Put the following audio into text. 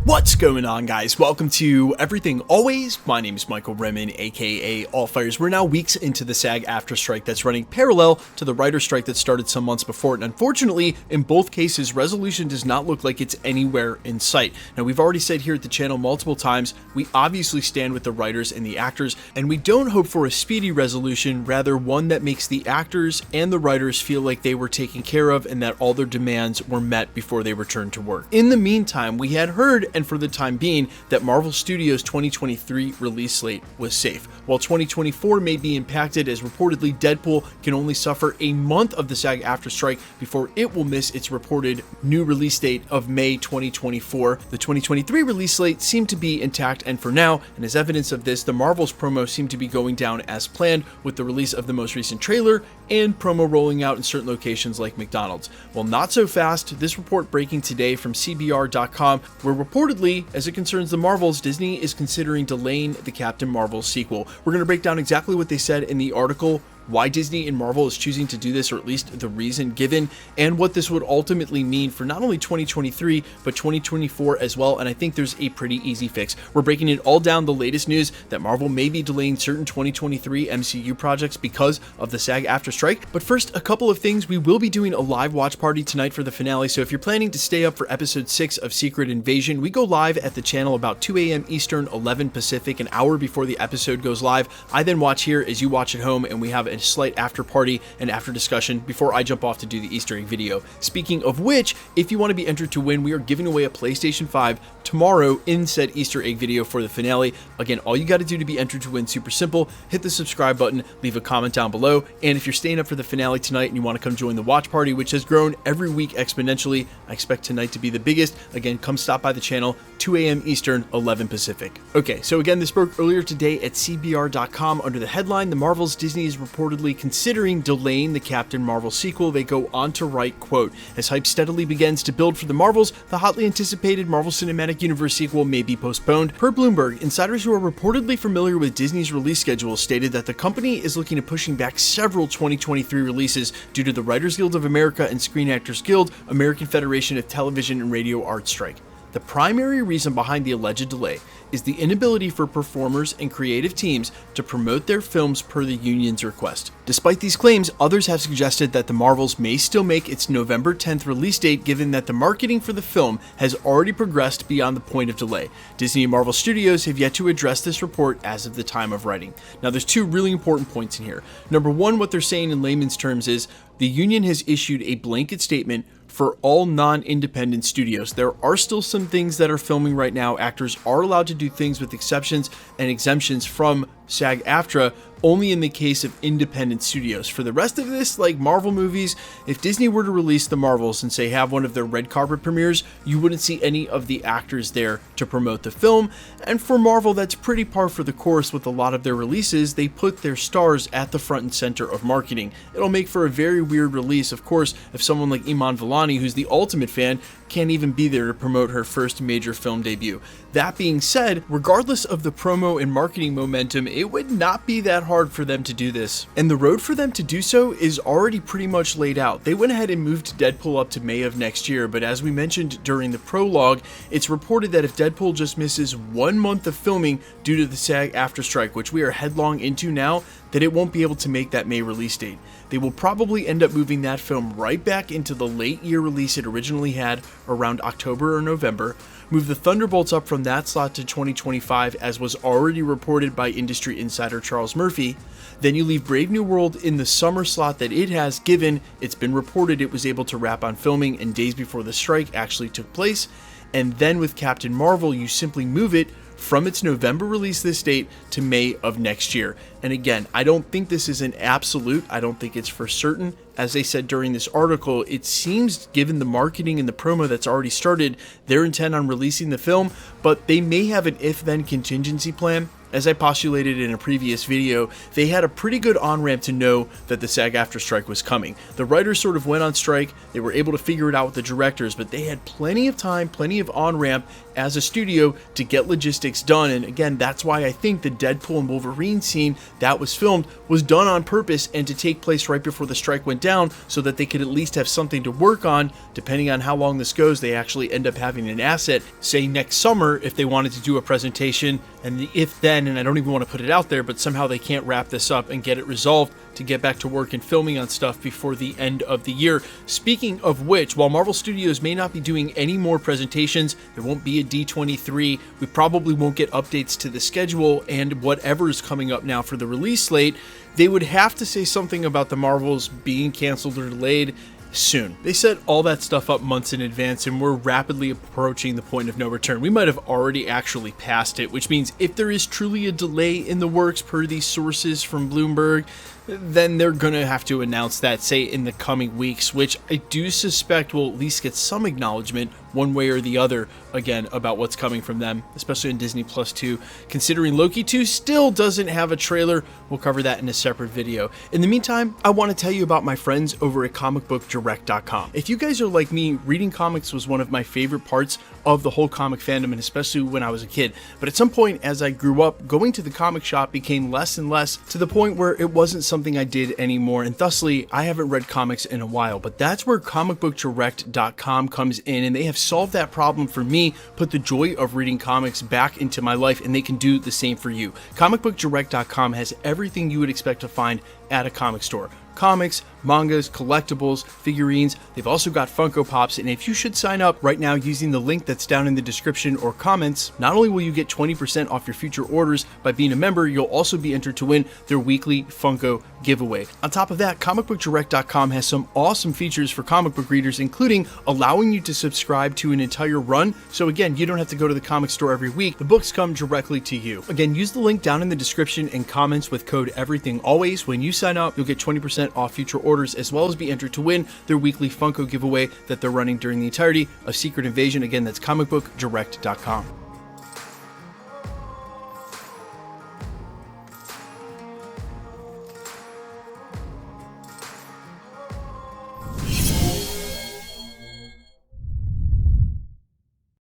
What's going on, guys? Welcome to Everything Always. My name is Michael Remen, aka Allfires. We're now weeks into the SAG-AFTRA strike that's running parallel to the writer's strike that started some months before it. And unfortunately, in both cases, resolution does not look like it's anywhere in sight. Now, we've already said here at the channel multiple times, we obviously stand with the writers and the actors, and we don't hope for a speedy resolution, rather one that makes the actors and the writers feel like they were taken care of and that all their demands were met before they returned to work. In the meantime, we had heard, and for the time being, that Marvel Studios' 2023 release slate was safe, while 2024 may be impacted as reportedly Deadpool can only suffer a month of the SAG-AFTRA strike before it will miss its reported new release date of May 2024. The 2023 release slate seemed to be intact, and for now, and as evidence of this, the Marvel's promo seemed to be going down as planned, with the release of the most recent trailer and promo rolling out in certain locations like McDonald's. Well, not so fast. This report breaking today from CBR.com, where reportedly, as it concerns the Marvels, Disney is considering delaying the Captain Marvel sequel. We're going to break down exactly what they said in the article, why Disney and Marvel is choosing to do this, or at least the reason given, and what this would ultimately mean for not only 2023, but 2024 as well. And I think there's a pretty easy fix. We're breaking it all down, the latest news that Marvel may be delaying certain 2023 MCU projects because of the SAG-AFTRA strike. But first, a couple of things. We will be doing a live watch party tonight for the finale, so if you're planning to stay up for episode 6 of Secret Invasion, we go live at the channel about 2 a.m. Eastern, 11 Pacific, an hour before the episode goes live. I then watch here as you watch at home, and we have a slight after party and after discussion before I jump off to do the Easter egg video. Speaking of which, if you want to be entered to win, we are giving away a PlayStation 5 tomorrow in said Easter egg video for the finale. Again, all you got to do to be entered to win, super simple. Hit the subscribe button, leave a comment down below, and if you're staying up for the finale tonight and you want to come join the watch party, which has grown every week exponentially, I expect tonight to be the biggest. Again, come stop by the channel, 2 a.m. Eastern, 11 Pacific. Okay, so again, this broke earlier today at CBR.com under the headline, "The Marvels Disney is reportedly considering delaying the Captain Marvel sequel." They go on to write, quote, "As hype steadily begins to build for the Marvels, the hotly anticipated Marvel Cinematic Universe sequel may be postponed." Per Bloomberg, insiders who are reportedly familiar with Disney's release schedule stated that the company is looking at pushing back several 2023 releases due to the Writers Guild of America and Screen Actors Guild, American Federation of Television and Radio Arts strike. The primary reason behind the alleged delay is the inability for performers and creative teams to promote their films per the union's request. Despite these claims, others have suggested that the Marvels may still make its November 10th release date, given that the marketing for the film has already progressed beyond the point of delay. Disney and Marvel Studios have yet to address this report as of the time of writing. Now, there's two really important points in here. Number one, what they're saying in layman's terms is the union has issued a blanket statement for all non-independent studios. There are still some things that are filming right now. Actors are allowed to do things with exceptions and exemptions from SAG-AFTRA, only in the case of independent studios. For the rest of this, like Marvel movies, if Disney were to release the Marvels and say have one of their red carpet premieres, you wouldn't see any of the actors there to promote the film. And for Marvel, that's pretty par for the course with a lot of their releases. They put their stars at the front and center of marketing. It'll make for a very weird release, of course, if someone like Iman Vellani, who's the ultimate fan, can't even be there to promote her first major film debut. That being said, regardless of the promo and marketing momentum, it would not be that hard for them to do this. And the road for them to do so is already pretty much laid out. They went ahead and moved Deadpool up to May of next year, but as we mentioned during the prologue, it's reported that if Deadpool just misses 1 month of filming due to the SAG-AFTRA strike, which we are headlong into now, that it won't be able to make that May release date. They will probably end up moving that film right back into the late year release it originally had, around October or November, move the Thunderbolts up from that slot to 2025, as was already reported by industry insider Charles Murphy. Then you leave Brave New World in the summer slot that it has, given it's been reported it was able to wrap on filming and days before the strike actually took place. And then with Captain Marvel, you simply move it from its November release this date to May of next year. And again, I don't think this is an absolute. I don't think it's for certain. As they said during this article, it seems, given the marketing and the promo that's already started, they're intent on releasing the film, but they may have an if-then contingency plan. as I postulated in a previous video, they had a pretty good on-ramp to know that the SAG-AFTRA strike was coming. The writers sort of went on strike, they were able to figure it out with the directors, but they had plenty of time, plenty of on-ramp as a studio to get logistics done. And again, that's why I think the Deadpool and Wolverine scene that was filmed was done on purpose and to take place right before the strike went down, so that they could at least have something to work on. Depending on how long this goes, they actually end up having an asset, say next summer, if they wanted to do a presentation, and if then, and I don't even want to put it out there, but somehow they can't wrap this up and get it resolved to get back to work and filming on stuff before the end of the year. Speaking of which, while Marvel Studios may not be doing any more presentations, there won't be a D23, we probably won't get updates to the schedule and whatever is coming up now for the release slate, they would have to say something about the Marvels being canceled or delayed soon. They set all that stuff up months in advance, and we're rapidly approaching the point of no return. We might have already actually passed it, which means if there is truly a delay in the works per these sources from Bloomberg, then they're going to have to announce that, say, in the coming weeks, which I do suspect will at least get some acknowledgement one way or the other, again, about what's coming from them, especially in Disney Plus 2. Considering Loki 2 still doesn't have a trailer, we'll cover that in a separate video. In the meantime, I want to tell you about my friends over at comicbookdirect.com. If you guys are like me, reading comics was one of my favorite parts of the whole comic fandom, and especially when I was a kid. But at some point, as I grew up, going to the comic shop became less and less, to the point where it wasn't something I did anymore, and thusly, I haven't read comics in a while. But that's where comicbookdirect.com comes in, and they have solved that problem for me, put the joy of reading comics back into my life, and they can do the same for you. Comicbookdirect.com has everything you would expect to find at a comic store. Comics, mangas, collectibles, figurines. They've also got Funko Pops, and if you should sign up right now using the link that's down in the description or comments, not only will you get 20% off your future orders by being a member, you'll also be entered to win their weekly Funko giveaway. On top of that, comicbookdirect.com has some awesome features for comic book readers, including allowing you to subscribe to an entire run. So again, you don't have to go to the comic store every week. The books come directly to you. Again, use the link down in the description and comments with code EVERYTHINGALWAYS. When you sign up, you'll get 20% off future orders, as well as be entered to win their weekly Funko giveaway that they're running during the entirety of Secret Invasion. Again, that's comicbookdirect.com.